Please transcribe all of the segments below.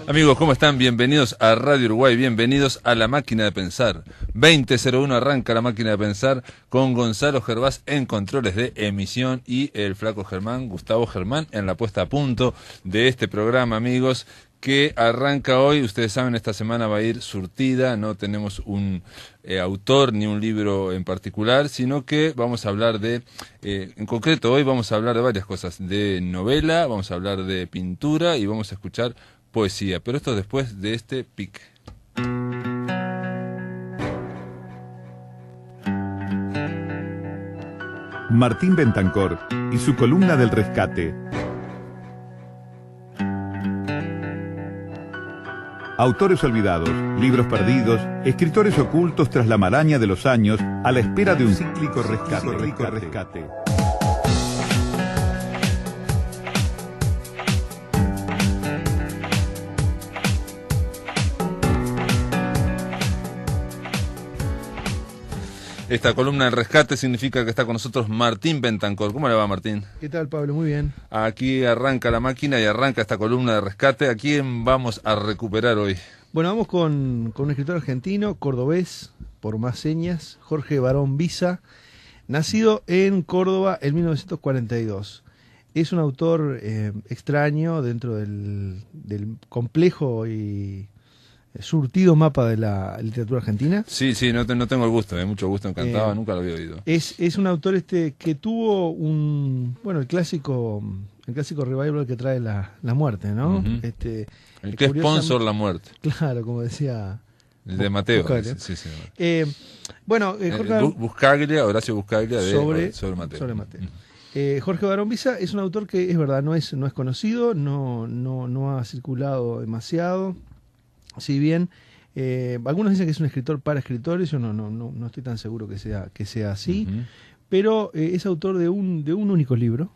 Amigos, ¿cómo están? Bienvenidos a Radio Uruguay, bienvenidos a La Máquina de Pensar. 20:01 arranca La Máquina de Pensar con Gonzalo Gervás en controles de emisión y el flaco Germán, Gustavo Germán, en la puesta a punto de este programa, amigos, que arranca hoy. Ustedes saben, esta semana va a ir surtida, no tenemos un autor ni un libro en particular, sino que vamos a hablar de, en concreto hoy vamos a hablar de varias cosas, de novela, vamos a hablar de pintura y vamos a escuchar poesía, pero esto después de este pique. Martín Bentancor y su columna del rescate. Autores olvidados, libros perdidos, escritores ocultos tras la maraña de los años, a la espera de un cíclico rescate. Esta columna del rescate significa que está con nosotros Martín Bentancor. ¿Cómo le va, Martín? ¿Qué tal, Pablo? Muy bien. Aquí arranca la máquina y arranca esta columna de rescate. ¿A quién vamos a recuperar hoy? Bueno, vamos con un escritor argentino, cordobés, por más señas, Jorge Barón Visa, nacido en Córdoba en 1942. Es un autor extraño dentro del complejo y surtido mapa de la literatura argentina. Sí, no tengo el gusto, mucho gusto, encantado, nunca lo había oído. Es un autor que tuvo el clásico revival que trae la muerte, ¿no? Uh-huh. El que es sponsor la muerte. Claro, como decía el de Mateo. Buscaglia. Sí. Jorge Buscaglia, Horacio Buscaglia sobre Mateo. Sobre Mateo. Jorge Barón Visa es un autor que es verdad, no es conocido, no ha circulado demasiado. Si bien algunos dicen que es un escritor para escritores, yo no estoy tan seguro que sea así, uh-huh. Pero es autor de un único libro.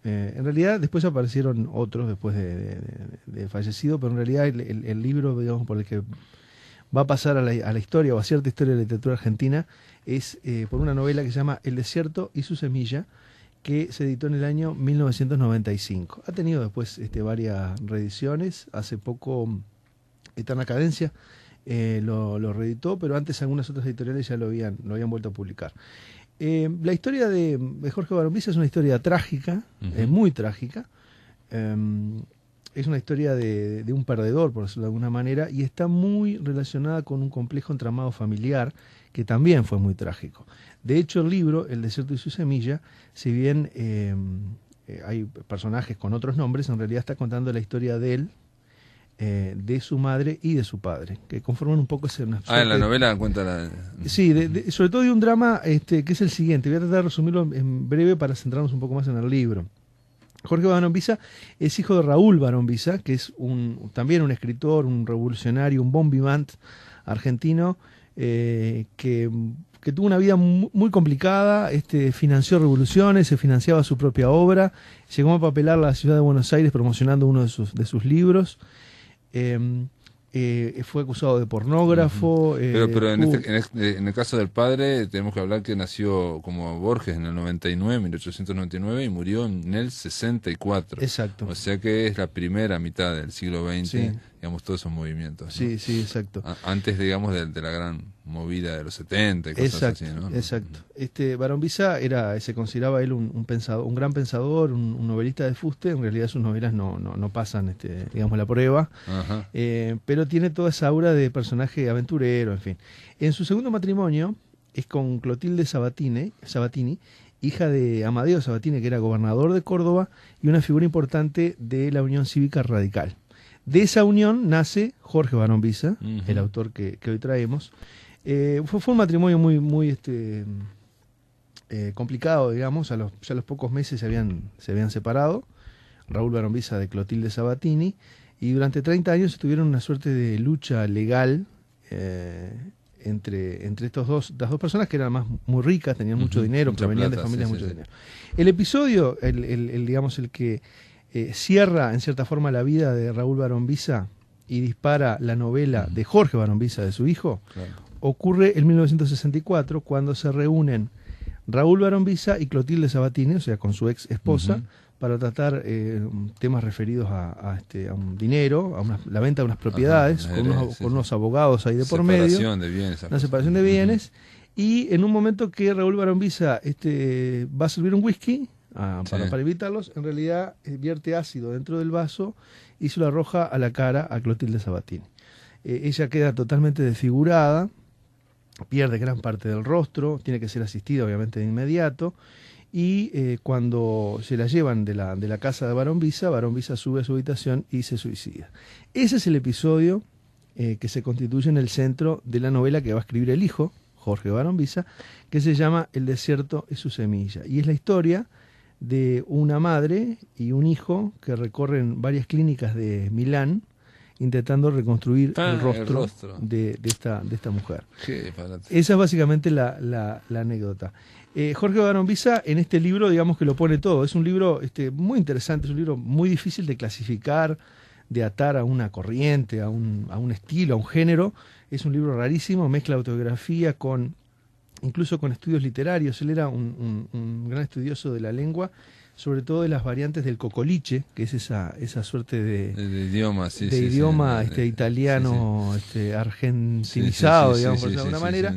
En realidad después aparecieron otros después de fallecido, pero en realidad el libro, digamos, por el que va a pasar a la historia o a cierta historia de la literatura argentina es por una novela que se llama El desierto y su semilla, que se editó en el año 1995. Ha tenido después varias reediciones. Hace poco Eterna Cadencia lo reeditó, pero antes algunas otras editoriales ya lo habían vuelto a publicar. La historia de Jorge Barón Visa es una historia trágica, uh-huh. Muy trágica. Es una historia de un perdedor, por decirlo de alguna manera, y está muy relacionada con un complejo entramado familiar que también fue muy trágico. De hecho, el libro, El desierto y su semilla, si bien hay personajes con otros nombres, en realidad está contando la historia de él, de su madre y de su padre, que conforman un poco ese... en la novela cuenta la... Sí, sobre todo de un drama que es el siguiente. Voy a tratar de resumirlo en breve para centrarnos un poco más en el libro. Jorge Barón Visa es hijo de Raúl Barón Visa, que es también un escritor, un revolucionario, un bon vivant argentino, que tuvo una vida muy complicada, financió revoluciones, se financiaba su propia obra, llegó a papelar la ciudad de Buenos Aires promocionando uno de sus libros. Fue acusado de pornógrafo. Uh-huh. Pero en el caso del padre tenemos que hablar que nació como Borges en el 1899 y murió en el 64. Exacto. O sea que es la primera mitad del siglo XX, sí. Digamos, todos esos movimientos, ¿no? Sí, exacto. Antes, digamos, de la gran movida de los 70 y cosas así, ¿no? Exacto. Barón Visa se consideraba él un gran pensador, un novelista de fuste. En realidad sus novelas no pasan, digamos, la prueba. Uh-huh. Pero tiene toda esa aura de personaje aventurero, en fin. En su segundo matrimonio es con Clotilde Sabatini, hija de Amadeo Sabatini, que era gobernador de Córdoba y una figura importante de la Unión Cívica Radical. De esa unión nace Jorge Barón Visa, uh-huh. El autor que hoy traemos. Fue un matrimonio muy complicado, digamos. Ya a los pocos meses se habían separado. Raúl Barón Visa de Clotilde Sabatini. Y durante 30 años tuvieron una suerte de lucha legal entre las dos personas que eran más muy ricas, tenían mucho dinero, provenían de familias mucho dinero. El episodio, el que cierra en cierta forma la vida de Raúl Barón Visa y dispara la novela de Jorge Barón Visa, de su hijo, claro, ocurre en 1964, cuando se reúnen Raúl Barón Visa y Clotilde Sabatini, o sea, con su ex esposa, para tratar temas referidos a un dinero, la venta de unas propiedades, Ajá, con unos abogados ahí de por separación medio. De bienes, Una separación de bienes. Y en un momento que Raúl Barón Visa va a servir un whisky para evitarlos, en realidad vierte ácido dentro del vaso y se lo arroja a la cara a Clotilde Sabatini. Ella queda totalmente desfigurada, pierde gran parte del rostro, tiene que ser asistida obviamente de inmediato, y cuando se la llevan de la casa de Barón Visa sube a su habitación y se suicida. Ese es el episodio que se constituye en el centro de la novela que va a escribir el hijo, Jorge Barón Visa, que se llama El desierto es su semilla, y es la historia de una madre y un hijo que recorren varias clínicas de Milán intentando reconstruir el rostro de esta mujer. Esa es básicamente la anécdota. Jorge Barón Visa en este libro, digamos que lo pone todo. Es un libro muy interesante, es un libro muy difícil de clasificar, de atar a una corriente, a un estilo, a un género. Es un libro rarísimo, mezcla autobiografía incluso con estudios literarios. Él era un gran estudioso de la lengua, sobre todo de las variantes del cocoliche, que es esa suerte de idioma, italiano, argentinizado, digamos, por decirlo de alguna manera.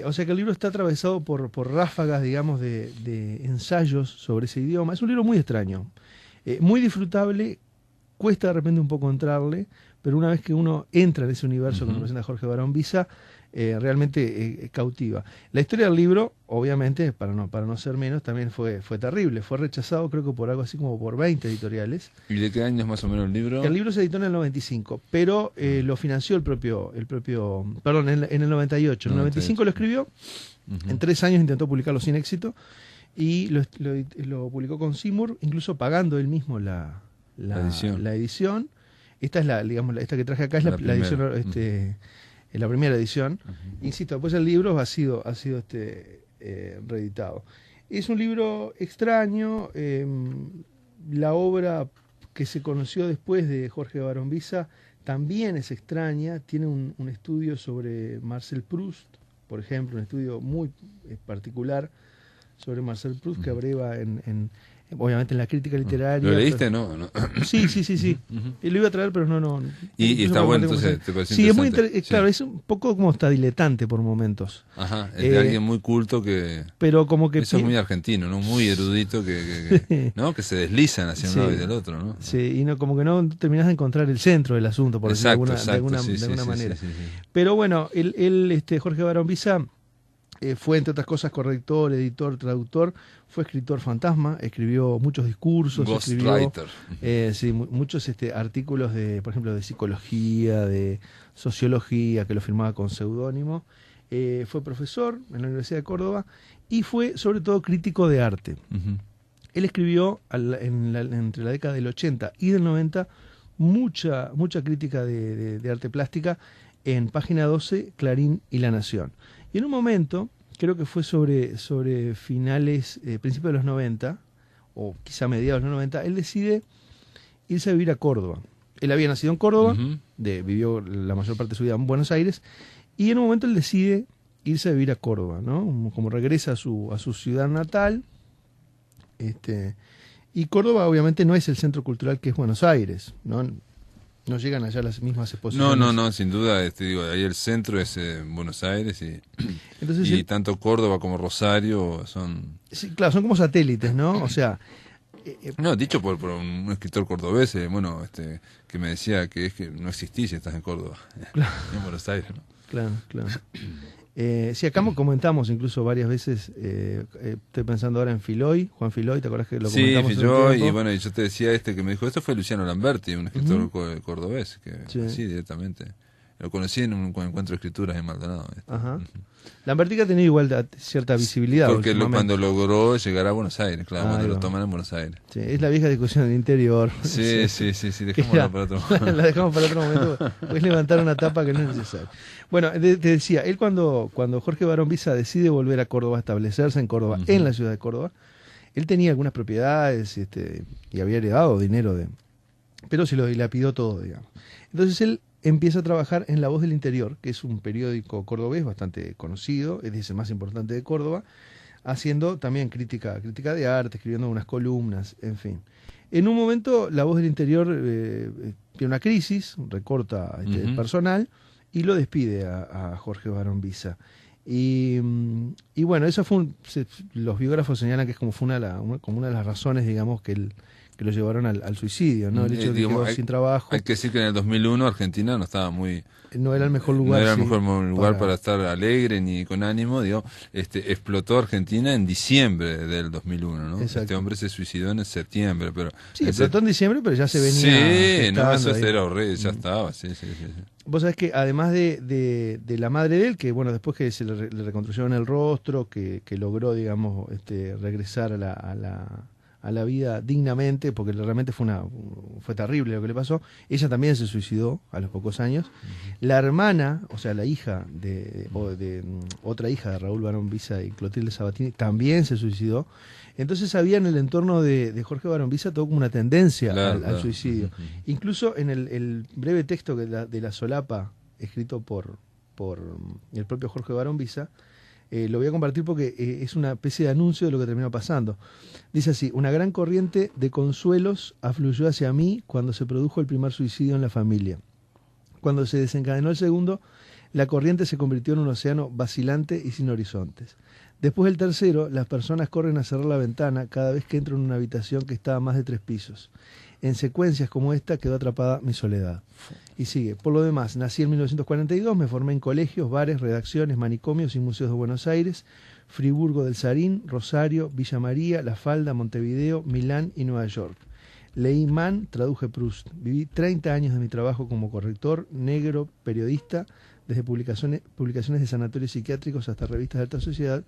O sea que el libro está atravesado por ráfagas, digamos, de ensayos sobre ese idioma. Es un libro muy extraño, muy disfrutable, cuesta de repente un poco entrarle, pero una vez que uno entra en ese universo que nos presenta Jorge Barón Visa, realmente cautiva. La historia del libro, obviamente, para no ser menos, también fue terrible. Fue rechazado, creo que por algo así como por 20 editoriales. ¿Y de qué año es más o menos el libro? El libro se editó en el 95, pero lo financió perdón, en el 98. En el 95 lo escribió, en 3 años intentó publicarlo sin éxito, y lo publicó con Seymour, incluso pagando él mismo la edición. Esta es esta que traje acá es la edición, la primera edición. Insisto, después el libro ha sido reeditado. Es un libro extraño. La obra que se conoció después de Jorge Barón Visa también es extraña. Tiene un estudio sobre Marcel Proust, por ejemplo, un estudio muy particular sobre Marcel Proust que abreva obviamente en la crítica literaria. ¿Lo leíste? No. Sí. Y lo iba a traer, pero no. Y está bueno, entonces te pareció sí, es muy claro, sí. es un poco como está diletante por momentos. Ajá, es de alguien muy culto que... Pero como que... Eso es muy argentino, ¿no? Muy erudito ¿no? Que se deslizan hacia un lado y del otro, ¿no? Sí, y como que no terminás de encontrar el centro del asunto, por decirlo de alguna manera. Sí. Pero bueno, Jorge Barón Visa fue, entre otras cosas, corrector, editor, traductor, fue escritor fantasma, escribió muchos discursos, Ghostwriter. Muchos artículos por ejemplo, de psicología, de sociología, que lo firmaba con seudónimo. Fue profesor en la Universidad de Córdoba y fue, sobre todo, crítico de arte. Él escribió entre la década del 80 y del 90 mucha crítica de arte plástica en Página 12, Clarín y La Nación. Y en un momento, creo que fue sobre finales, principios de los 90, o quizá mediados de los 90, él decide irse a vivir a Córdoba. Él había nacido en Córdoba, vivió la mayor parte de su vida en Buenos Aires, y en un momento él decide irse a vivir a Córdoba, ¿no? Como regresa a su ciudad natal. Y Córdoba obviamente no es el centro cultural que es Buenos Aires, ¿no? No llegan allá las mismas exposiciones. No, sin duda, ahí el centro es Buenos Aires Entonces, tanto Córdoba como Rosario son... Sí, claro, son como satélites, ¿no? O sea... No, dicho por un escritor cordobés, que me decía que no existís si estás en Córdoba, claro. En Buenos Aires, ¿no? Claro. Sí, acá comentamos incluso varias veces, estoy pensando ahora en Filoy, Juan Filoy, ¿te acuerdas que lo comentamos? Sí, Filoy, y bueno, y yo te decía que me dijo, esto fue Luciano Lamberti, un escritor cordobés, que sí, directamente. Lo conocí en un encuentro de escrituras en Maldonado. Ajá. Lamberti ha tenido igual cierta visibilidad. Porque cuando logró llegar a Buenos Aires, claro, cuando lo toman en Buenos Aires. Sí, es la vieja discusión del interior. Sí, dejémosla para otro momento. La dejamos para otro momento. Puedes levantar una tapa que no es necesaria. Bueno, te decía, él cuando Jorge Barón Visa decide volver a Córdoba, establecerse en Córdoba, en la ciudad de Córdoba, él tenía algunas propiedades y había heredado dinero pero se lo dilapidó todo, digamos. Entonces él empieza a trabajar en La Voz del Interior, que es un periódico cordobés bastante conocido, es el más importante de Córdoba. haciendo también crítica de arte, escribiendo unas columnas, en fin. En un momento, La Voz del Interior tiene una crisis, recorta el personal y lo despide a Jorge Barón Visa. Y bueno, eso fue los biógrafos señalan que es como una de las razones, digamos, que lo llevaron al suicidio, ¿no? El hecho de que quedó sin trabajo. Hay que decir que en el 2001 Argentina no era el mejor lugar. No era el mejor lugar para estar alegre ni con ánimo, digo, explotó Argentina en diciembre del 2001, ¿no? Exacto. Este hombre se suicidó en septiembre, pero... Sí, explotó en diciembre, pero ya se venía... Sí, no, eso era horrible, ya estaba, sí. Vos sabés que además de la madre de él, que bueno, después que se le reconstruyeron el rostro, que logró, digamos, regresar a la vida dignamente, porque realmente fue terrible lo que le pasó. Ella también se suicidó a los pocos años. La hermana, o sea, la hija de otra hija de Raúl Barón Visa y Clotilde Sabatini, también se suicidó. Entonces había en el entorno de Jorge Barón Visa todo como una tendencia al suicidio. Incluso en el breve texto de la solapa, escrito por el propio Jorge Barón Visa, lo voy a compartir porque es una especie de anuncio de lo que terminó pasando. Dice así: una gran corriente de consuelos afluyó hacia mí cuando se produjo el primer suicidio en la familia. Cuando se desencadenó el segundo, la corriente se convirtió en un océano vacilante y sin horizontes. Después del tercero, las personas corren a cerrar la ventana cada vez que entro en una habitación que está a más de 3 pisos. En secuencias como esta quedó atrapada mi soledad. Y sigue: por lo demás, nací en 1942, me formé en colegios, bares, redacciones, manicomios y museos de Buenos Aires, Friburgo del Sarín, Rosario, Villa María, La Falda, Montevideo, Milán y Nueva York. Leí Mann, traduje Proust. Viví 30 años de mi trabajo como corrector, negro, periodista, desde publicaciones de sanatorios psiquiátricos hasta revistas de alta sociedad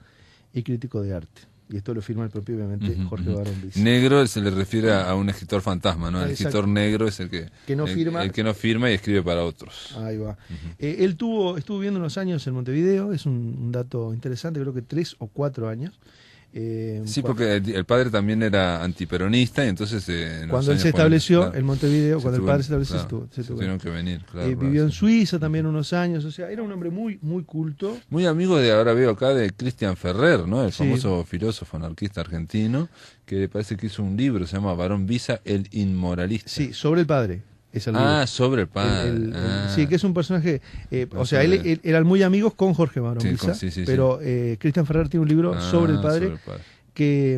y crítico de arte. Y esto lo firma el propio, obviamente, Jorge Barón Visa. Negro se le refiere a un escritor fantasma, ¿no? El escritor negro es el que no firma. El que no firma y escribe para otros. Ahí va. Él estuvo viviendo unos años en Montevideo, es un dato interesante, creo que 3 o 4 años. Sí, porque el padre también era antiperonista y entonces... cuando él se estableció en Montevideo, cuando el padre se estableció, se tuvieron que venir. Vivió en Suiza también unos años, o sea, era un hombre muy, muy culto. Muy amigo ahora veo acá, de Cristian Ferrer, ¿no? El famoso filósofo anarquista argentino, que parece que hizo un libro, se llama Barón Visa, el inmoralista. Sí, sobre el padre. Sobre el padre. Sí, que es un personaje, o sea, él eran muy amigos con Jorge Barón Visa, pero Cristian Ferrer tiene un libro sobre el padre, que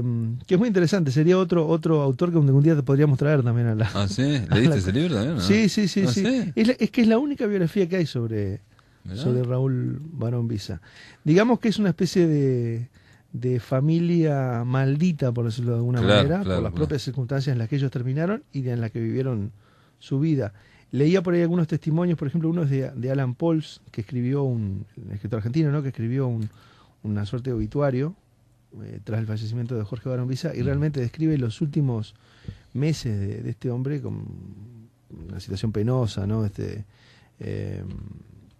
es muy interesante. Sería otro autor que un día te podríamos traer también a la... ¿Ah, sí? ¿Leíste ese libro también? ¿No? Sí. Es que es la única biografía que hay sobre Raúl Barón Visa. Digamos que es una especie de familia maldita, por decirlo de alguna manera, por las propias circunstancias en las que ellos terminaron y en las que vivieron su vida. Leía por ahí algunos testimonios, por ejemplo, uno es de Alan Pauls, que escribió un escritor argentino, ¿no? Que escribió una suerte de obituario tras el fallecimiento de Jorge Barón Visa, y realmente describe los últimos meses de este hombre con una situación penosa, ¿no?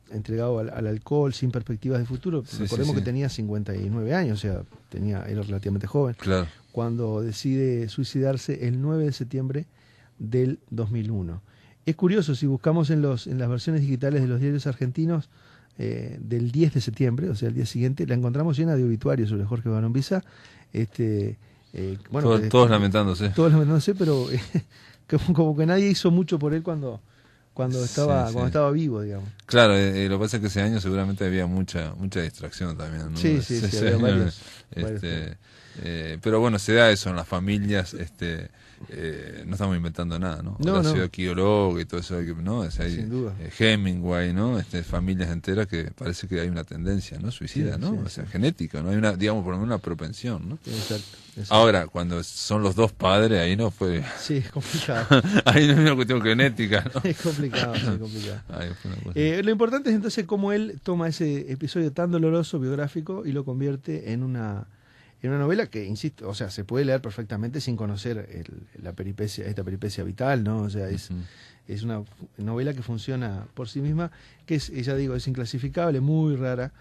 Entregado al alcohol, sin perspectivas de futuro. Recordemos que tenía 59 años, o sea, era relativamente joven. Claro. Cuando decide suicidarse el 9 de septiembre del 2001. Es curioso, si buscamos en las versiones digitales de los diarios argentinos del 10 de septiembre, o sea, el día siguiente, la encontramos llena de obituarios sobre Jorge Barón Visa. Todos lamentándose. Todos lamentándose, pero como que nadie hizo mucho por él cuando estaba vivo, digamos. Claro, lo que pasa es que ese año seguramente había mucha distracción también, ¿no? Sí, había varios. Pero bueno, se da eso en las familias, no estamos inventando nada, ¿no? Horacio Quiroga y todo eso, ¿no? Sin duda. Hemingway, ¿no? Familias enteras que parece que hay una tendencia, ¿no? Suicida, ¿no? O sea, genética, ¿no? Hay una, digamos, por lo menos una propensión, ¿no? Exacto. Ahora, cuando son los dos padres, ahí no fue... Sí, es complicado. Ahí no es una cuestión genética, ¿no? Es complicado. Lo importante es entonces cómo él toma ese episodio tan doloroso, biográfico, y lo convierte en una novela que, insisto, o sea, se puede leer perfectamente sin conocer esta peripecia vital, ¿no? O sea, es una novela que funciona por sí misma, que es inclasificable, muy rara,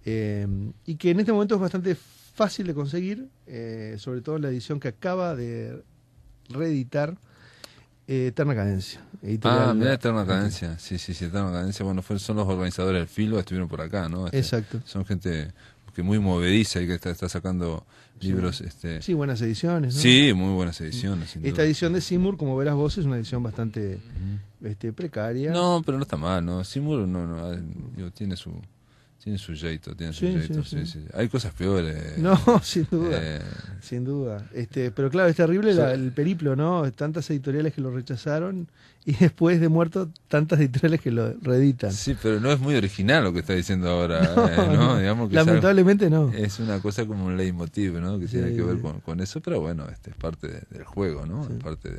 y que en este momento es bastante fácil de conseguir, sobre todo en la edición que acaba de reeditar Eterna Cadencia. Mira Eterna Cadencia, sí, Eterna Cadencia, bueno, son los organizadores del filo, estuvieron por acá, ¿no? Exacto. Son gente que muy movediza y que está sacando libros. Sí, buenas ediciones, ¿no? Sí, muy buenas ediciones. Sin Esta duda. edición de Seymour, como verás vos, es una edición bastante precaria. No, pero no está mal, ¿no? Seymour digo, tiene su jeito, sí. Hay cosas peores. No, sin duda, sin duda. Pero claro, es terrible el periplo, ¿no? Tantas editoriales que lo rechazaron y después de muerto tantas editoriales que lo reeditan. Sí, pero no es muy original lo que está diciendo ahora, ¿no? Digamos que lamentablemente no. Es una cosa como un leitmotiv, ¿no? Que tiene que ver con eso, pero bueno, es parte del juego, ¿no? Es parte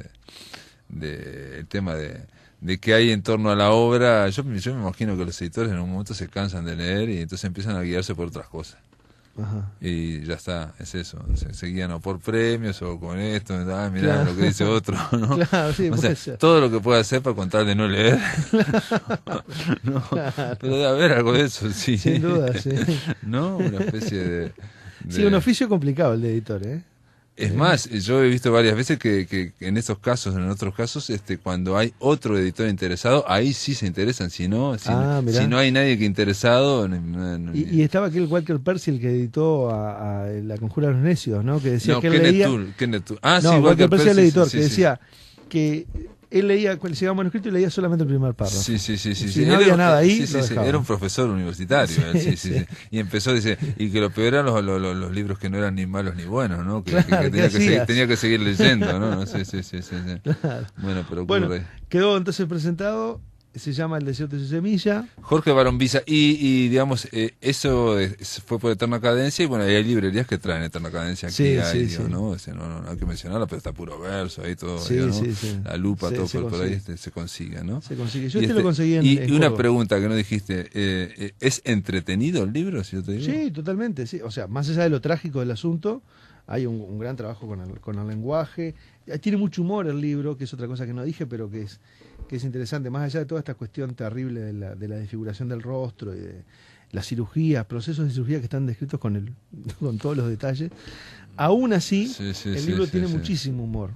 el tema de qué hay en torno a la obra. Yo me imagino que los editores en un momento se cansan de leer y entonces empiezan a guiarse por otras cosas. Ajá. Y ya está, es eso. Se guían o por premios o con esto, mirá lo que dice otro, ¿no? Claro, sí, o sea, todo lo que puede hacer para contar de no leer. No, claro. pero debe haber algo de eso, sí. Sin duda, sí. ¿No? Una especie de... Sí, un oficio complicado el de editor, ¿eh? Es más, yo he visto varias veces que en estos casos, en otros casos, cuando hay otro editor interesado, ahí sí se interesan. Si no hay nadie que interesado... Y estaba aquel Walker Percy, el que editó a La Conjura de los Necios, ¿no? Que decía que él Kenneth Toole. Sí, Walker Percy el editor, que decía que él leía, cuando llegaba un manuscrito y leía solamente el primer párrafo. Sí. Si no había nada ahí, era un profesor universitario. Sí. Y empezó, dice, y que lo peor eran los libros que no eran ni malos ni buenos, ¿no? Que tenía que seguir leyendo, ¿no? Sí. Claro. Bueno, pero ocurre. Bueno, quedó entonces presentado, se llama El desierto de su semilla. Jorge Barón Visa, y digamos, eso fue por Eterna Cadencia, y bueno, hay librerías que traen Eterna Cadencia aquí, ¿no? No hay que mencionarla, pero está puro verso ahí todo, ¿no? La lupa, todo por ahí se consigue, ¿no? Se consigue. Yo lo conseguí en Y una Córdoba. pregunta que no dijiste, ¿es entretenido el libro, si yo te digo? Sí, totalmente, sí. O sea, más allá de lo trágico del asunto, hay un gran trabajo con el lenguaje. Tiene mucho humor el libro, que es otra cosa que no dije, pero que es interesante, más allá de toda esta cuestión terrible de la desfiguración del rostro y de las cirugías, procesos de cirugía que están descritos con todos los detalles. Aún así, el libro tiene muchísimo humor.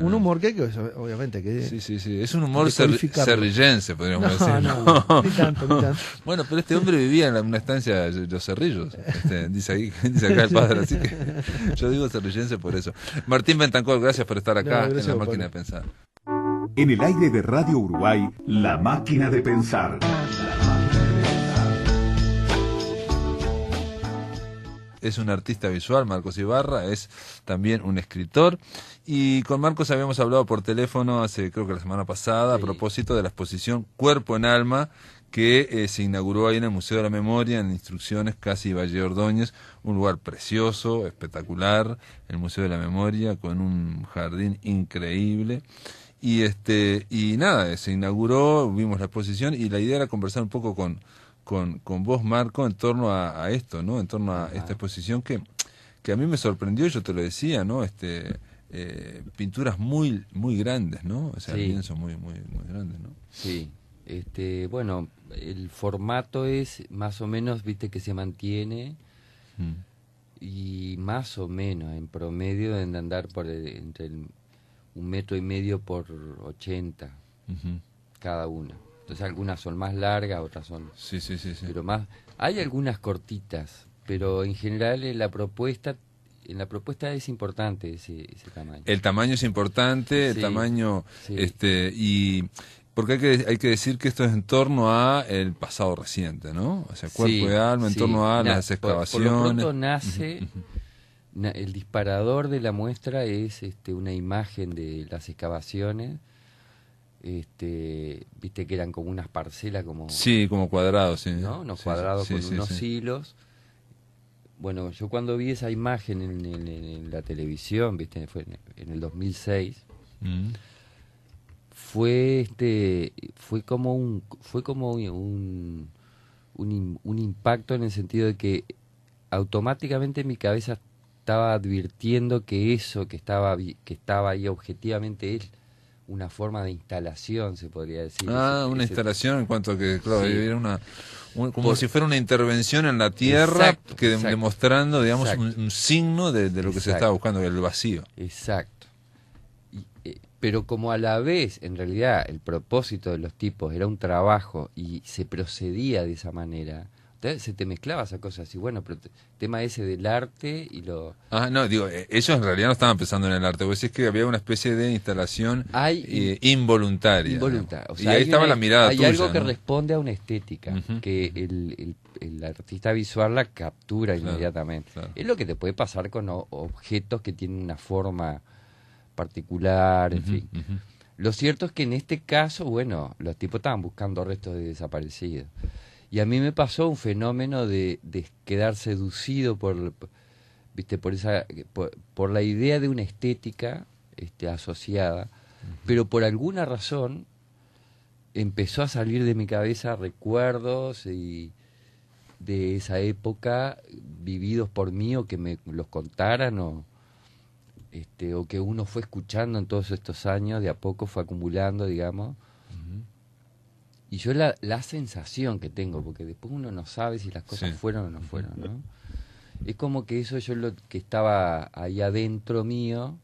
Un humor que obviamente que sí, es un humor cerrillense, podríamos decir. No, ni tanto. Bueno, pero este hombre vivía en una estancia de los Cerrillos, dice acá el padre, así que yo digo cerrillense por eso. Martín Bentancor, gracias por estar acá en La Máquina de Pensar. En el aire de Radio Uruguay, La Máquina de Pensar. Es un artista visual, Marcos Ibarra, es también un escritor. Y con Marcos habíamos hablado por teléfono creo que la semana pasada, a propósito de la exposición Cuerpo en Alma, que se inauguró ahí en el Museo de la Memoria, en Instrucciones, casi Valle Ordóñez, un lugar precioso, espectacular, el Museo de la Memoria, con un jardín increíble. Y nada, se inauguró, vimos la exposición, y la idea era conversar un poco con vos, Marco, en torno a esto, ¿no? En torno a esta exposición que a mí me sorprendió, yo te lo decía, ¿no? Pinturas muy muy grandes, ¿no? O sea, lienzos muy grandes, ¿no? Sí. Bueno, el formato es más o menos, viste, que se mantiene y más o menos en promedio deben andar por entre 1,5 metros por 80 cada una. Entonces algunas son más largas, otras son... Sí. Pero más... Hay algunas cortitas, pero en general en la propuesta es importante ese tamaño. El tamaño es importante, el tamaño... y porque hay que decir que esto es en torno a el pasado reciente, ¿no? O sea, Cuerpo de Alma, en torno a las excavaciones. Por lo pronto nace... El disparador de la muestra es una imagen de las excavaciones. Viste que eran como unas parcelas como cuadrados, ¿no? Unos cuadrados con unos hilos. Bueno, yo cuando vi esa imagen en la televisión, viste, fue en el 2006, fue como un impacto en el sentido de que automáticamente mi cabeza estaba advirtiendo que eso que estaba ahí objetivamente es una forma de instalación, se podría decir. Una instalación en cuanto a que, claro, era como si fuera una intervención en la tierra, demostrando, digamos, un signo de lo que se estaba buscando, el vacío. Exacto. Pero como a la vez, en realidad, el propósito de los tipos era un trabajo y se procedía de esa manera, se te mezclaba esa cosa así, bueno, pero tema ese del arte y lo... No, digo, ellos en realidad no estaban pensando en el arte, vos decís que había una especie de instalación involuntaria. Involuntaria. O sea, y ahí estaba la mirada hay tuya, algo que ¿no? responde a una estética, que el artista visual la captura inmediatamente. Claro. Es lo que te puede pasar con objetos que tienen una forma particular, en fin. Lo cierto es que en este caso, bueno, los tipos estaban buscando restos de desaparecidos. Y a mí me pasó un fenómeno de quedar seducido por la idea de una estética asociada, pero por alguna razón empezó a salir de mi cabeza recuerdos y de esa época vividos por mí, o que me los contaran, o que uno fue escuchando en todos estos años, de a poco fue acumulando, digamos. Y yo la sensación que tengo, porque después uno no sabe si las cosas fueron o no fueron, ¿no? Es como que eso yo lo que estaba ahí adentro mío,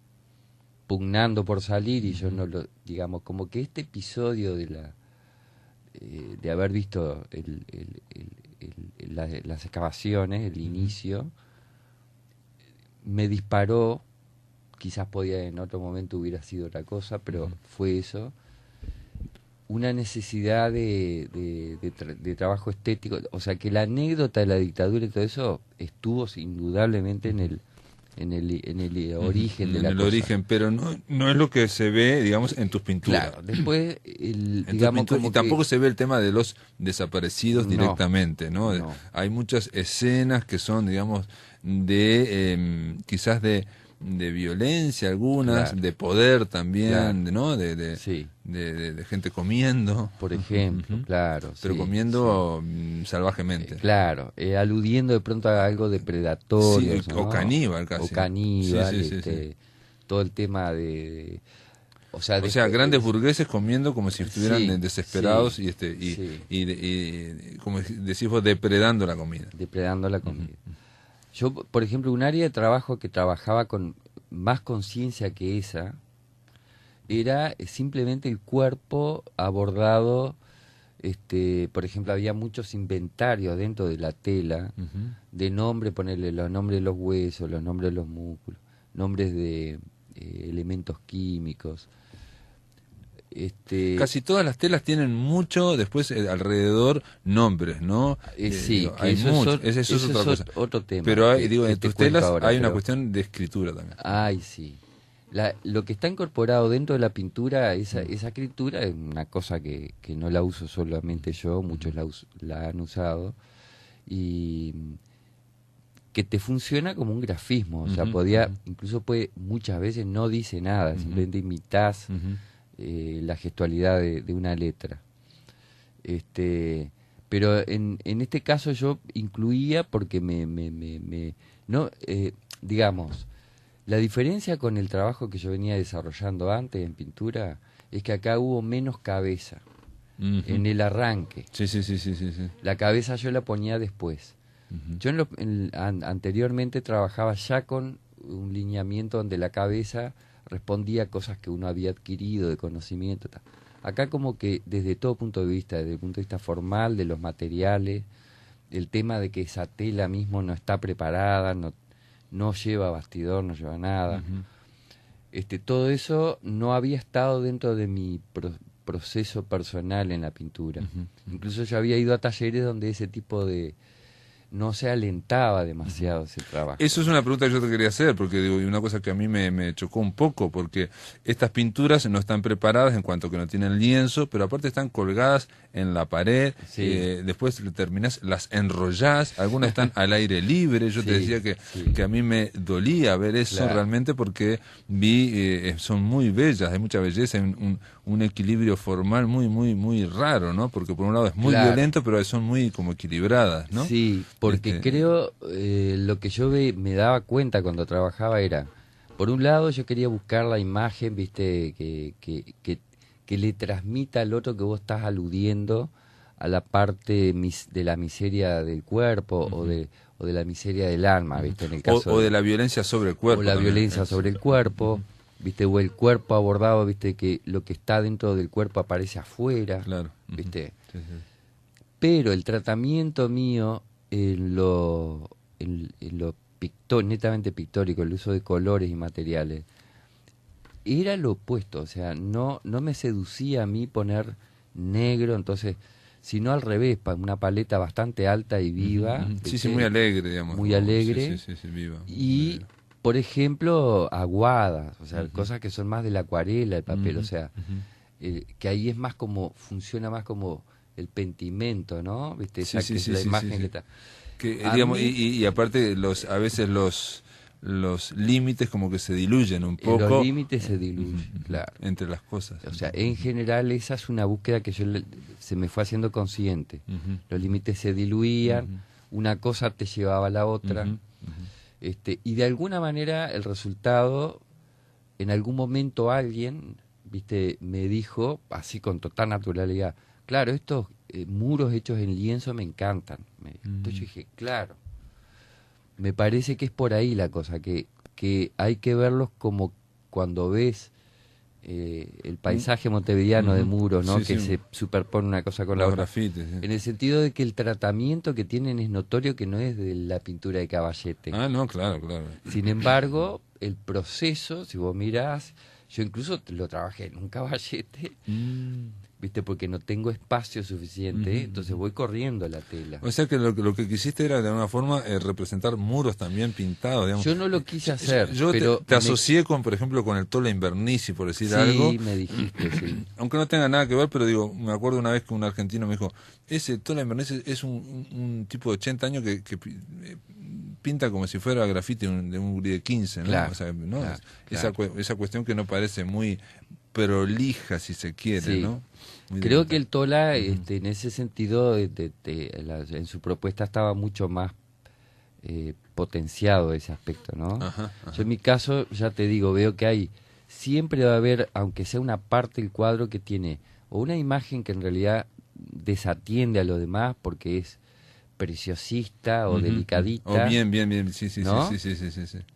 pugnando por salir, y yo no lo, digamos, como que este episodio de haber visto las excavaciones, el inicio, me disparó. Quizás en otro momento hubiera sido otra cosa, pero fue eso, una necesidad de trabajo estético. O sea, que la anécdota de la dictadura y todo eso estuvo indudablemente en el origen de la cosa. Origen, pero no es lo que se ve, digamos, en tus pinturas. Claro, después, Y tampoco se ve el tema de los desaparecidos directamente, ¿no? Hay muchas escenas que son, digamos, quizás de violencia, algunas, de poder también, ¿no? De gente comiendo, por ejemplo, claro, pero comiendo salvajemente, claro, aludiendo de pronto a algo depredatorio, ¿no? o caníbal casi, todo el tema o sea, grandes burgueses comiendo como si estuvieran desesperados y como decís vos, depredando la comida. Yo, por ejemplo, un área de trabajo que trabajaba con más conciencia que esa era simplemente el cuerpo abordado. Por ejemplo, había muchos inventarios dentro de la tela de nombre, ponerle los nombres de los huesos, los nombres de los músculos, nombres de elementos químicos. Casi todas las telas tienen mucho después alrededor nombres, ¿no? Hay mucho. Eso es otra cosa. Otro tema. Pero en tus telas hay una cuestión de escritura también. Ay, sí. Lo que está incorporado dentro de la pintura, esa escritura es una cosa que no la uso solamente yo, muchos la han usado, y que te funciona como un grafismo. O sea, incluso muchas veces no dice nada, simplemente imitas la gestualidad de una letra. Pero en este caso yo incluía porque digamos, la diferencia con el trabajo que yo venía desarrollando antes en pintura es que acá hubo menos cabeza en el arranque. Sí. La cabeza yo la ponía después. Yo anteriormente trabajaba ya con un lineamiento donde la cabeza respondía a cosas que uno había adquirido de conocimiento. Acá como que desde todo punto de vista, desde el punto de vista formal, de los materiales, el tema de que esa tela mismo no está preparada, no lleva bastidor, no lleva nada. Todo eso no había estado dentro de mi proceso personal en la pintura. Incluso yo había ido a talleres donde ese tipo de... no se alentaba demasiado ese trabajo. Eso es una pregunta que yo te quería hacer, porque digo, y una cosa que a mí me chocó un poco, porque estas pinturas no están preparadas en cuanto que no tienen lienzo, pero aparte están colgadas en la pared, después terminás, las enrollás, algunas están al aire libre. Yo te decía que a mí me dolía ver eso realmente, porque vi, son muy bellas, hay mucha belleza, hay un equilibrio formal muy raro, ¿no? Porque por un lado es muy violento, pero son muy como equilibradas, ¿no? Sí, porque creo, lo que yo me daba cuenta cuando trabajaba era, por un lado yo quería buscar la imagen, viste, que le transmita al otro que vos estás aludiendo a la parte de la miseria del cuerpo o de la miseria del alma, viste, en el caso o de la violencia sobre el cuerpo. O la violencia sobre el cuerpo, viste, o el cuerpo abordado, viste, que lo que está dentro del cuerpo aparece afuera, claro, viste. Pero el tratamiento mío en lo netamente pictórico, el uso de colores y materiales, era lo opuesto. O sea, no me seducía a mí poner negro, entonces, sino al revés, una paleta bastante alta y viva. Sí, muy alegre, digamos. Muy alegre. Sí, viva. Y, por ejemplo, aguadas, o sea, cosas que son más de la acuarela, el papel, o sea, que ahí es más como, funciona más como el pentimento, ¿no? ¿Viste? Esa que es la imagen que está. Que, digamos, y aparte, a veces los límites como que se diluyen un poco. Los límites se diluyen, claro. Entre las cosas. O sea, en general esa es una búsqueda que se me fue haciendo consciente. Los límites se diluían, una cosa te llevaba a la otra. Y de alguna manera el resultado, en algún momento alguien, viste, me dijo, así con total naturalidad, claro, estos muros hechos en lienzo me encantan. Entonces yo dije, claro, me parece que es por ahí la cosa, que hay que verlos como cuando ves el paisaje montevideano de muros, ¿no? Que se superpone una cosa con la otra. Grafitis, en el sentido de que el tratamiento que tienen es notorio, que no es de la pintura de Caballete. Ah, no, claro. Sin embargo, el proceso, si vos mirás, yo incluso lo trabajé en un Caballete, ¿viste? Porque no tengo espacio suficiente, entonces voy corriendo la tela. O sea que lo que quisiste era de alguna forma representar muros también pintados, digamos. Yo no lo quise hacer. Yo pero te asocié con, por ejemplo, con el Tola Invernizzi, por decir algo. Sí, me dijiste, sí. Aunque no tenga nada que ver, pero digo, me acuerdo una vez que un argentino me dijo, ese Tola Invernizzi es un tipo de 80 años que pinta como si fuera grafiti de un gurí de 15, ¿no? Claro, O sea, ¿no? claro. Esa cuestión que no parece muy prolija, si se quiere, Sí. ¿no? Creo que el Tola, en ese sentido, en su propuesta estaba mucho más potenciado ese aspecto, ¿no? Yo en mi caso, ya te digo, veo que siempre va a haber, aunque sea una parte del cuadro que tiene, o una imagen que en realidad desatiende a lo demás porque es preciosista o delicadita. O bien, sí, ¿no? Sí.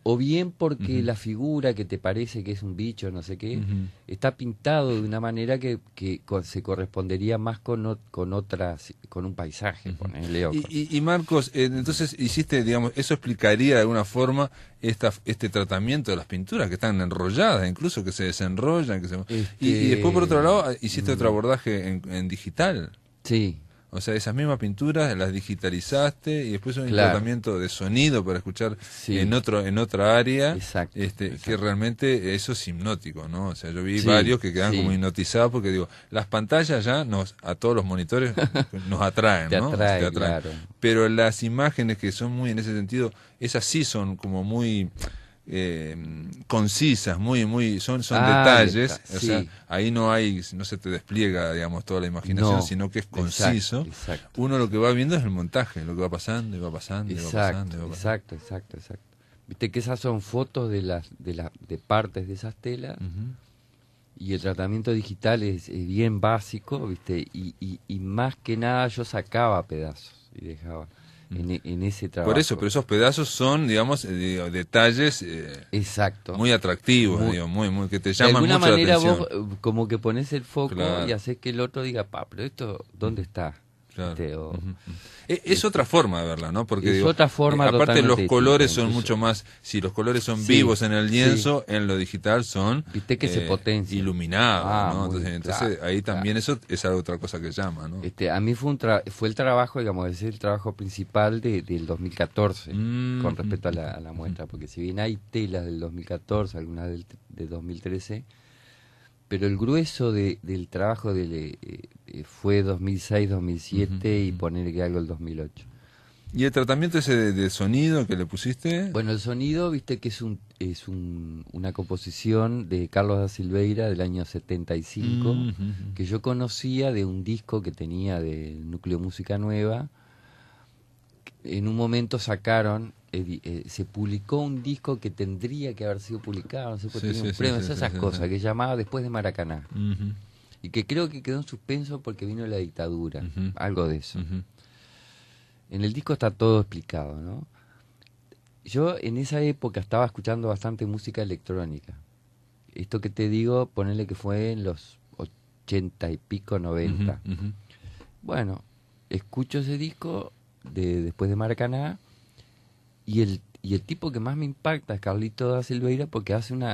O bien porque la figura que te parece que es un bicho, no sé qué, está pintado de una manera que se correspondería más con un paisaje, ponele. Y Marcos, entonces hiciste, digamos, eso explicaría de alguna forma este tratamiento de las pinturas que están enrolladas, incluso que se desenrollan, y después por otro lado hiciste otro abordaje en digital. Sí. O sea, esas mismas pinturas las digitalizaste y después un tratamiento de sonido para escuchar en otra área. Exacto. Que realmente eso es hipnótico, ¿no? O sea, yo vi varios que quedan como hipnotizados porque digo, las pantallas ya a todos los monitores nos atraen, ¿no? Te atraen. Claro. Pero las imágenes que son muy en ese sentido, esas sí son como muy concisas, son detalles, o sea, ahí no se te despliega, digamos, toda la imaginación, sino que es conciso. Exacto. Uno lo que va viendo es el montaje, lo que va pasando y va pasando. Exacto. Viste que esas son fotos de partes de esas telas, y el tratamiento digital es bien básico, viste, y más que nada yo sacaba pedazos y dejaba en ese trabajo. Por eso, pero esos pedazos son, digamos, detalles muy atractivos, muy que te llaman mucho la atención. De alguna manera vos como que pones el foco y haces que el otro diga, pero esto, ¿dónde está? Claro. Es otra forma de verla, ¿no? Porque es otra forma aparte los colores distinta, son mucho más, si los colores son vivos en el lienzo, en lo digital son viste que se potencia, iluminados, ¿no? Entonces ahí también eso es otra cosa que llama, ¿no? A mí fue el trabajo, digamos, es el trabajo principal del 2014 con respecto a la muestra, porque si bien hay telas del 2014, algunas del 2013, pero el grueso del trabajo fue 2006, 2007 y ponerle que algo el 2008. ¿Y el tratamiento ese de sonido que le pusiste? Bueno, el sonido, viste que es una composición de Carlos da Silveira del año 75, que yo conocía de un disco que tenía del Núcleo Música Nueva. En un momento sacaron, se publicó un disco que tendría que haber sido publicado, no sé por qué tenía un premio, esas cosas, que llamaba Después de Maracaná. Y que creo que quedó en suspenso porque vino la dictadura, algo de eso. En el disco está todo explicado, ¿no? Yo en esa época estaba escuchando bastante música electrónica. Esto que te digo, ponele que fue en los 80 y pico, 90. Bueno, escucho ese disco después de Maracaná, y el tipo que más me impacta es Carlito da Silveira, porque hace un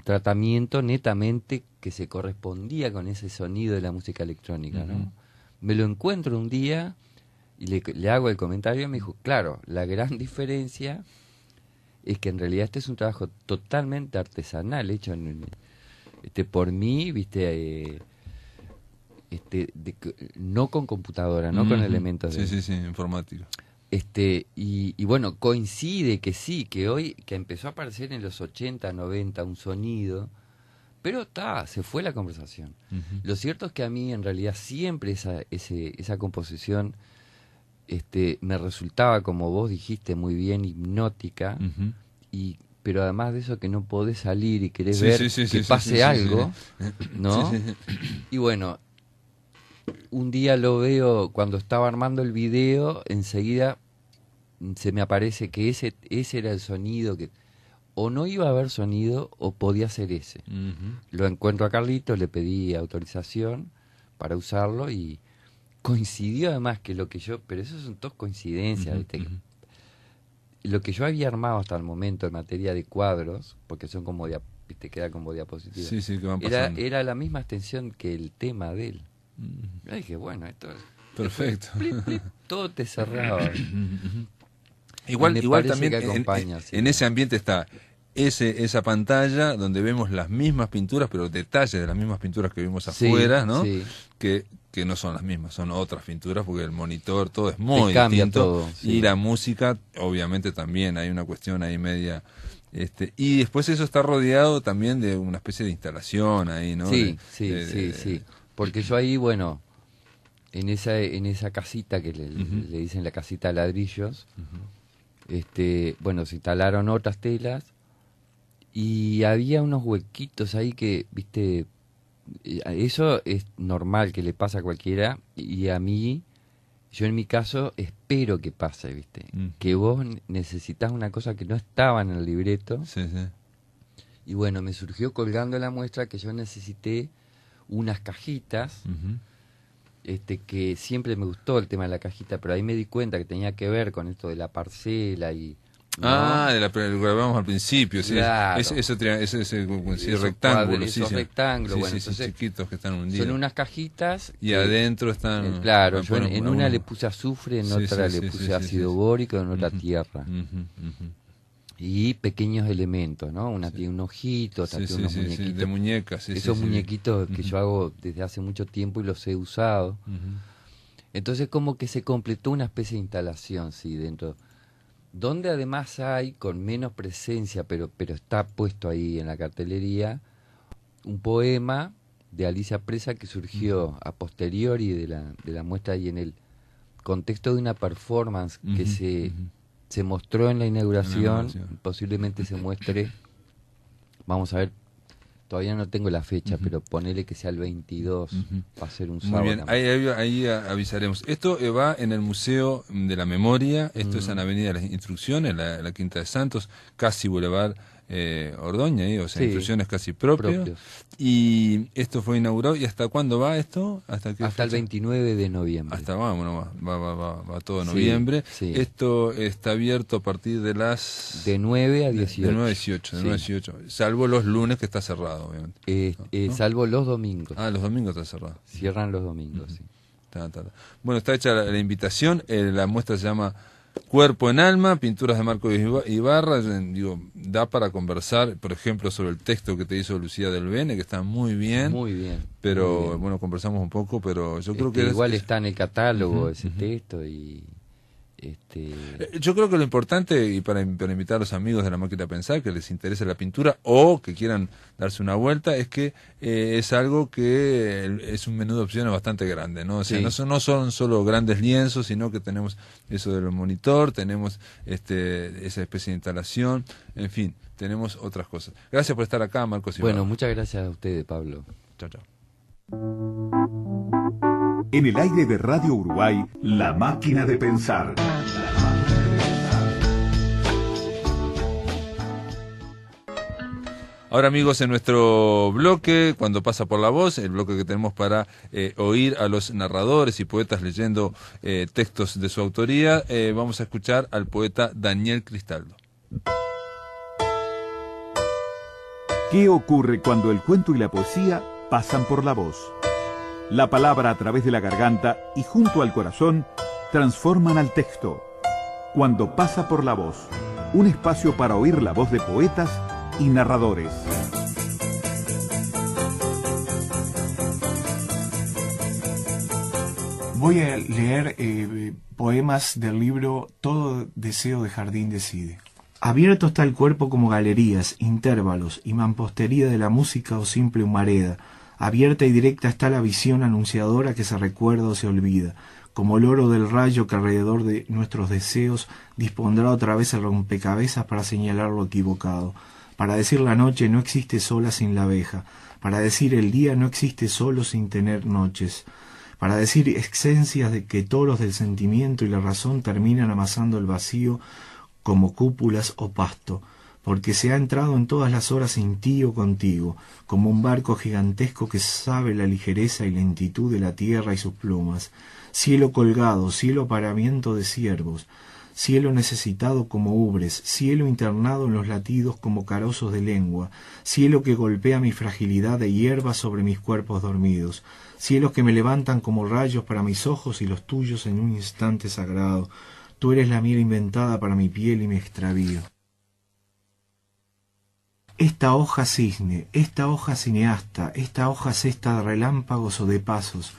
tratamiento netamente que se correspondía con ese sonido de la música electrónica, ¿no? Me lo encuentro un día y le hago el comentario y me dijo, claro, la gran diferencia es que en realidad este es un trabajo totalmente artesanal, hecho por mí, viste, no con computadora, no con elementos de... Sí, informática. Y bueno, coincide que sí, que hoy, que empezó a aparecer en los 80, 90 un sonido, pero se fue la conversación. Lo cierto es que a mí en realidad siempre esa composición me resultaba, como vos dijiste muy bien, hipnótica, pero además de eso que no podés salir y querés ver que pase algo, ¿no? Sí. Y bueno, un día lo veo cuando estaba armando el video, enseguida se me aparece que ese era el sonido, que o no iba a haber sonido o podía ser ese. Lo encuentro a Carlitos, le pedí autorización para usarlo y coincidió además que lo que yo, pero eso son todas coincidencias, ¿viste? Lo que yo había armado hasta el momento en materia de cuadros, porque son como ¿viste? Queda como diapositivas, que van pasando. Era la misma extensión que el tema de él. Yo dije, bueno, esto es perfecto. Todo te cerraba. Igual también acompaña, en ese ambiente está esa pantalla donde vemos las mismas pinturas, pero detalles de las mismas pinturas que vimos afuera, ¿no? Sí. Que no son las mismas, son otras pinturas, porque el monitor, todo es muy distinto. Todo, sí. Y la música, obviamente también, hay una cuestión ahí media... y después eso está rodeado también de una especie de instalación ahí, ¿no? Sí. Porque yo ahí, bueno, en esa casita que le dicen la casita de ladrillos, bueno, se instalaron otras telas y había unos huequitos ahí que, viste, eso es normal que le pasa a cualquiera, y a mí, yo en mi caso espero que pase, viste, que vos necesitas una cosa que no estaba en el libreto. Sí. Y bueno, me surgió colgando la muestra que yo necesité unas cajitas, que siempre me gustó el tema de la cajita, pero ahí me di cuenta que tenía que ver con esto de la parcela y... ¿no? De lo que hablábamos al principio, sí. Claro. Ese rectángulo. Esos rectángulos, bueno, entonces chiquitos que están hundidos. Son unas cajitas. Y adentro están... claro, yo en una le puse azufre, en otra le puse ácido bórico, en otra tierra. Y pequeños elementos, ¿no? Una tiene un ojito, otra tiene unos muñequitos. De muñecas, esos muñequitos que yo hago desde hace mucho tiempo y los he usado. Entonces como que se completó una especie de instalación, sí, dentro... Donde además hay, con menos presencia, pero está puesto ahí en la cartelería, un poema de Alicia Presa que surgió a posteriori de la muestra y en el contexto de una performance que se mostró en la inauguración, posiblemente se muestre, vamos a ver, todavía no tengo la fecha, pero ponele que sea el 22, va a ser un sábado. Muy bien, ahí avisaremos. Esto va en el Museo de la Memoria, esto es en Avenida de las Instrucciones, la Quinta de Santos, casi Boulevard Ordoña, o sea, Instrucciones casi propios. Y esto fue inaugurado, ¿y hasta cuándo va esto? Hasta el 29 de noviembre. Va todo noviembre. Sí. Esto está abierto a partir de las... De 9 a 18. De 9 a 18, salvo los lunes que está cerrado, obviamente. ¿No? Salvo los domingos. Los domingos está cerrado. Cierran los domingos, sí. Bueno, está hecha la invitación, la muestra se llama Cuerpo en Alma, pinturas de Marco Ibarra. Da para conversar, por ejemplo, sobre el texto que te hizo Lucía del Bene, que está muy bien. Muy bien. Pero, muy bien. Bueno, conversamos un poco, pero yo creo que... Igual está en el catálogo ese texto y... Yo creo que lo importante, y para invitar a los amigos de La Máquina de Pensar que les interese la pintura o que quieran darse una vuelta, es que es algo que es un menú de opciones bastante grande, ¿no? O sea, no son solo grandes lienzos, sino que tenemos eso del monitor, tenemos esa especie de instalación, en fin, tenemos otras cosas. Gracias por estar acá, Marcos Ibarra. Bueno, muchas gracias a ustedes, Pablo. Chao. En el aire de Radio Uruguay, La Máquina de Pensar. Ahora, amigos, en nuestro bloque, cuando pasa por la voz, el bloque que tenemos para oír a los narradores y poetas leyendo textos de su autoría, vamos a escuchar al poeta Daniel Cristaldo. ¿Qué ocurre cuando el cuento y la poesía pasan por la voz? La palabra a través de la garganta y junto al corazón transforman al texto. Cuando pasa por la voz, un espacio para oír la voz de poetas y narradores. Voy a leer poemas del libro Todo deseo de jardín decide. Abierto está el cuerpo como galerías, intervalos y mampostería de la música o simple humareda. Abierta y directa está la visión anunciadora que se recuerda o se olvida, como el oro del rayo que alrededor de nuestros deseos dispondrá otra vez el rompecabezas para señalar lo equivocado. Para decir la noche no existe sola sin la abeja. Para decir el día no existe solo sin tener noches. Para decir esencias de que toros del sentimiento y la razón terminan amasando el vacío como cúpulas o pasto, porque se ha entrado en todas las horas sin ti o contigo, como un barco gigantesco que sabe la ligereza y lentitud de la tierra y sus plumas. Cielo colgado, cielo paramiento de ciervos, cielo necesitado como ubres, cielo internado en los latidos como carozos de lengua, cielo que golpea mi fragilidad de hierba sobre mis cuerpos dormidos, cielos que me levantan como rayos para mis ojos y los tuyos en un instante sagrado. Tú eres la miel inventada para mi piel y mi extravío. Esta hoja cisne, esta hoja cineasta, esta hoja cesta de relámpagos o de pasos,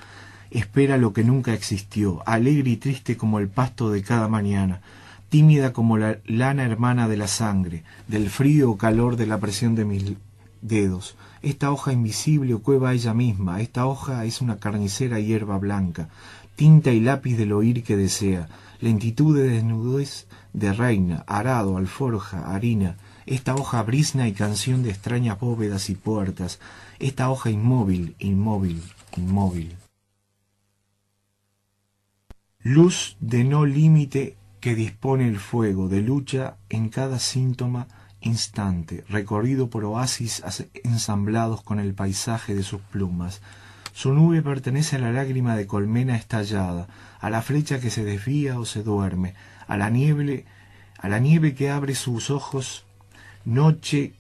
espera lo que nunca existió, alegre y triste como el pasto de cada mañana, tímida como la lana hermana de la sangre, del frío o calor de la presión de mis dedos. Esta hoja invisible o cueva ella misma, esta hoja es una carnicera hierba blanca, tinta y lápiz del oír que desea, lentitud de desnudez de reina, arado, alforja, harina. Esta hoja brizna y canción de extrañas bóvedas y puertas, esta hoja inmóvil, inmóvil, inmóvil. Luz de no límite que dispone el fuego, de lucha en cada síntoma instante, recorrido por oasis ensamblados con el paisaje de sus plumas. Su nube pertenece a la lágrima de colmena estallada, a la flecha que se desvía o se duerme, a la nieve que abre sus ojos, noche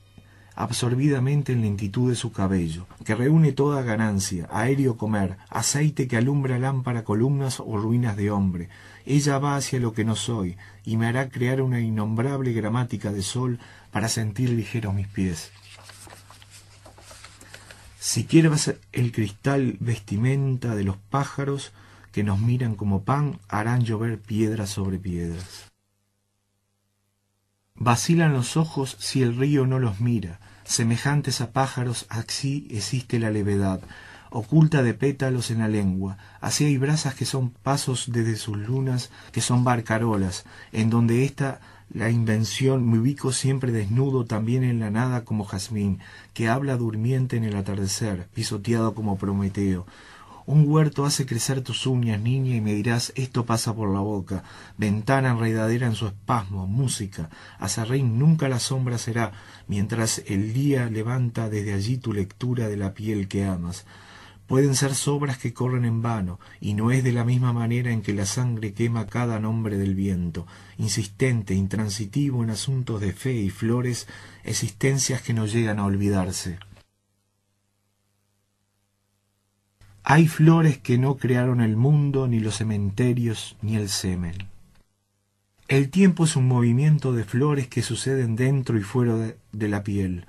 absorbidamente en lentitud de su cabello, que reúne toda ganancia, aéreo comer, aceite que alumbra lámpara, columnas o ruinas de hombre. Ella va hacia lo que no soy, y me hará crear una innombrable gramática de sol para sentir ligeros mis pies. Si quieres el cristal vestimenta de los pájaros que nos miran como pan, harán llover piedras sobre piedras. Vacilan los ojos si el río no los mira, semejantes a pájaros, así existe la levedad, oculta de pétalos en la lengua, así hay brasas que son pasos desde sus lunas, que son barcarolas, en donde está la invención me ubico siempre desnudo también en la nada como jazmín, que habla durmiente en el atardecer, pisoteado como Prometeo. Un huerto hace crecer tus uñas, niña, y me dirás, esto pasa por la boca. Ventana enredadera en su espasmo, música. Azarrín nunca la sombra será, mientras el día levanta desde allí tu lectura de la piel que amas. Pueden ser sobras que corren en vano, y no es de la misma manera en que la sangre quema cada nombre del viento, insistente, intransitivo en asuntos de fe y flores, existencias que no llegan a olvidarse. Hay flores que no crearon el mundo, ni los cementerios, ni el semen. El tiempo es un movimiento de flores que suceden dentro y fuera de la piel.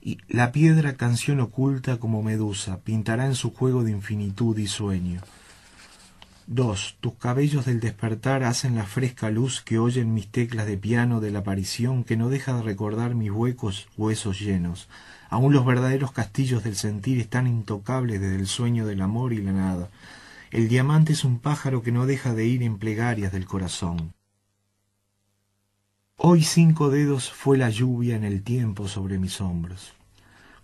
Y la piedra, canción oculta como medusa, pintará en su juego de infinitud y sueño. 2. Tus cabellos del despertar hacen la fresca luz que oyen mis teclas de piano de la aparición que no deja de recordar mis huecos huesos llenos. Aún los verdaderos castillos del sentir están intocables desde el sueño del amor y la nada. El diamante es un pájaro que no deja de ir en plegarias del corazón. Hoy 5 dedos fue la lluvia en el tiempo sobre mis hombros.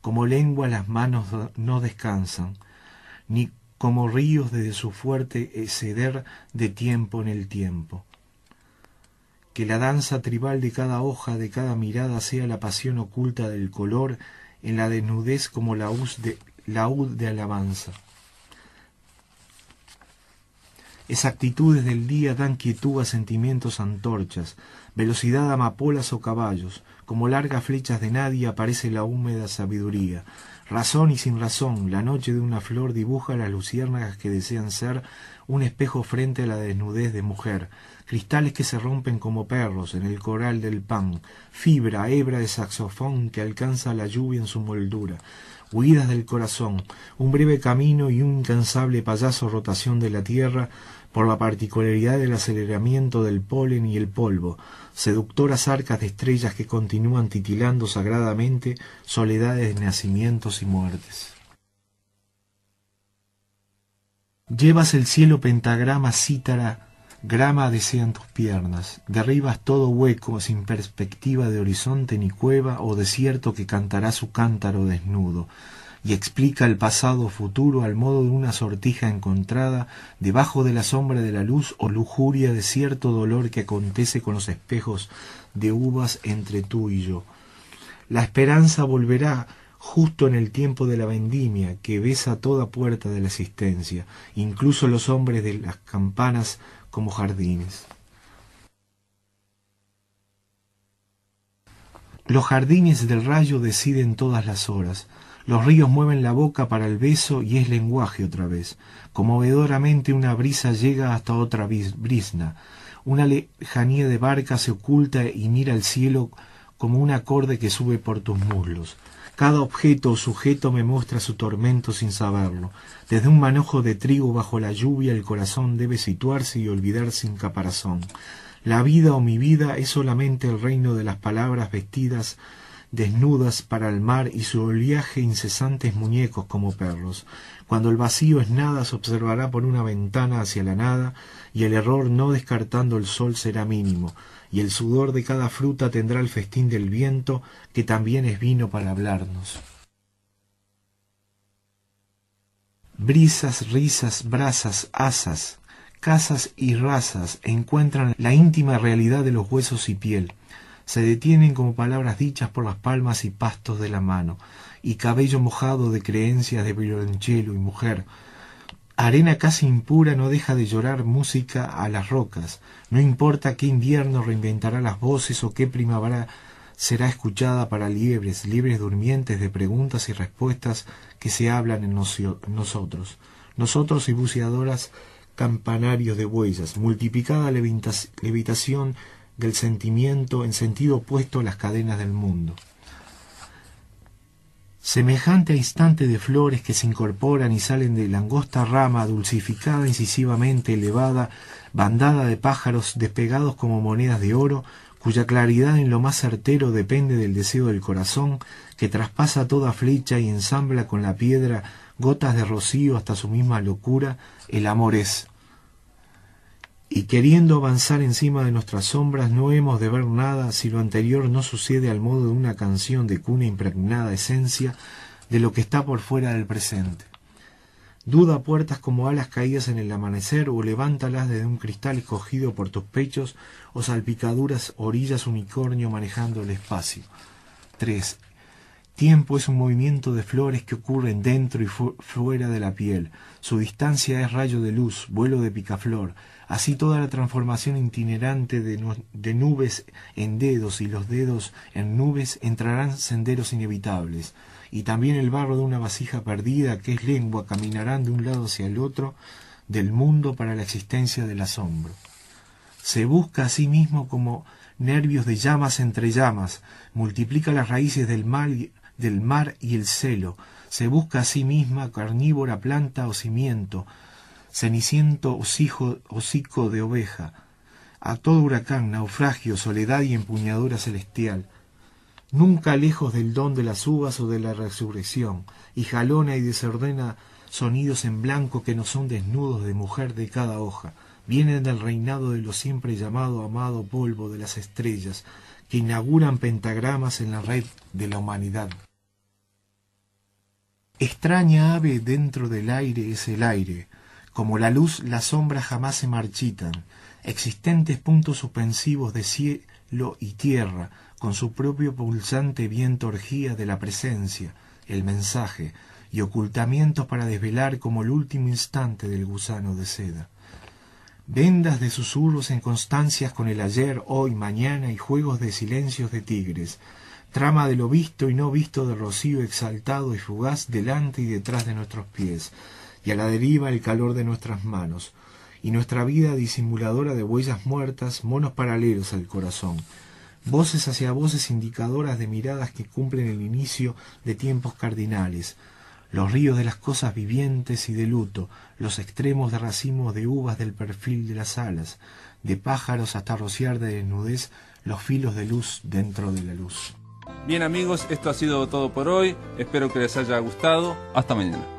Como lengua las manos no descansan, ni como ríos desde su fuerte ceder de tiempo en el tiempo. Que la danza tribal de cada hoja, de cada mirada, sea la pasión oculta del color en la desnudez como laúd de alabanza. Exactitudes del día dan quietud a sentimientos antorchas, velocidad a amapolas o caballos, como largas flechas de nadie aparece la húmeda sabiduría. Razón y sin razón, la noche de una flor dibuja las luciérnagas que desean ser un espejo frente a la desnudez de mujer, cristales que se rompen como perros en el coral del pan, fibra, hebra de saxofón que alcanza la lluvia en su moldura, huidas del corazón, un breve camino y un incansable payaso rotación de la tierra por la particularidad del aceleramiento del polen y el polvo, seductoras arcas de estrellas que continúan titilando sagradamente soledades de nacimientos y muertes. Llevas el cielo pentagrama cítara, grama desean tus piernas, derribas todo hueco sin perspectiva de horizonte ni cueva o desierto que cantará su cántaro desnudo, y explica el pasado futuro al modo de una sortija encontrada debajo de la sombra de la luz o lujuria de cierto dolor que acontece con los espejos de uvas entre tú y yo. La esperanza volverá justo en el tiempo de la vendimia que besa toda puerta de la existencia, incluso los hombres de las campanas como jardines. Los jardines del rayo deciden todas las horas. Los ríos mueven la boca para el beso y es lenguaje otra vez. Conmovedoramente una brisa llega hasta otra brisna. Una lejanía de barca se oculta y mira al cielo como un acorde que sube por tus muslos. Cada objeto o sujeto me muestra su tormento sin saberlo. Desde un manojo de trigo bajo la lluvia el corazón debe situarse y olvidar sin caparazón. La vida o mi vida es solamente el reino de las palabras vestidas desnudas para el mar y su oleaje incesantes muñecos como perros. Cuando el vacío es nada se observará por una ventana hacia la nada y el error no descartando el sol será mínimo y el sudor de cada fruta tendrá el festín del viento que también es vino para hablarnos. Brisas, risas, brasas, asas, casas y razas encuentran la íntima realidad de los huesos y piel. Se detienen como palabras dichas por las palmas y pastos de la mano, y cabello mojado de creencias de violonchelo y mujer. Arena casi impura no deja de llorar música a las rocas. No importa qué invierno reinventará las voces o qué primavera será escuchada para liebres durmientes de preguntas y respuestas que se hablan en nosotros. Nosotros y buceadoras campanarios de huellas, multiplicada levitación del sentimiento en sentido opuesto a las cadenas del mundo. Semejante a instante de flores que se incorporan y salen de la angosta rama dulcificada incisivamente elevada, bandada de pájaros despegados como monedas de oro, cuya claridad en lo más certero depende del deseo del corazón, que traspasa toda flecha y ensambla con la piedra gotas de rocío hasta su misma locura, el amor es. Y queriendo avanzar encima de nuestras sombras no hemos de ver nada si lo anterior no sucede al modo de una canción de cuna impregnada esencia de lo que está por fuera del presente. Duda puertas como alas caídas en el amanecer o levántalas desde un cristal escogido por tus pechos o salpicaduras orillas unicornio manejando el espacio. 3. Tiempo es un movimiento de flores que ocurren dentro y fuera de la piel. Su distancia es rayo de luz, vuelo de picaflor. Así toda la transformación itinerante de nubes en dedos y los dedos en nubes entrarán senderos inevitables. Y también el barro de una vasija perdida, que es lengua, caminarán de un lado hacia el otro del mundo para la existencia del asombro. Se busca a sí mismo como nervios de llamas entre llamas, multiplica las raíces del mar y el celo, se busca a sí misma carnívora planta o cimiento, ceniciento hocico de oveja, a todo huracán, naufragio, soledad y empuñadura celestial, nunca lejos del don de las uvas o de la resurrección, y jalona y desordena sonidos en blanco que no son desnudos de mujer de cada hoja, vienen del reinado de lo siempre llamado amado polvo de las estrellas, que inauguran pentagramas en la red de la humanidad. Extraña ave dentro del aire es el aire, como la luz las sombras jamás se marchitan, existentes puntos suspensivos de cielo y tierra, con su propio pulsante viento orgía de la presencia, el mensaje, y ocultamientos para desvelar como el último instante del gusano de seda. Vendas de susurros en constancias con el ayer, hoy, mañana y juegos de silencios de tigres. Trama de lo visto y no visto de rocío exaltado y fugaz delante y detrás de nuestros pies, y a la deriva el calor de nuestras manos, y nuestra vida disimuladora de huellas muertas, monos paralelos al corazón. Voces hacia voces indicadoras de miradas que cumplen el inicio de tiempos cardinales. Los ríos de las cosas vivientes y de luto, los extremos de racimos de uvas del perfil de las alas, de pájaros hasta rociar de desnudez los filos de luz dentro de la luz. Bien amigos, esto ha sido todo por hoy, espero que les haya gustado, hasta mañana.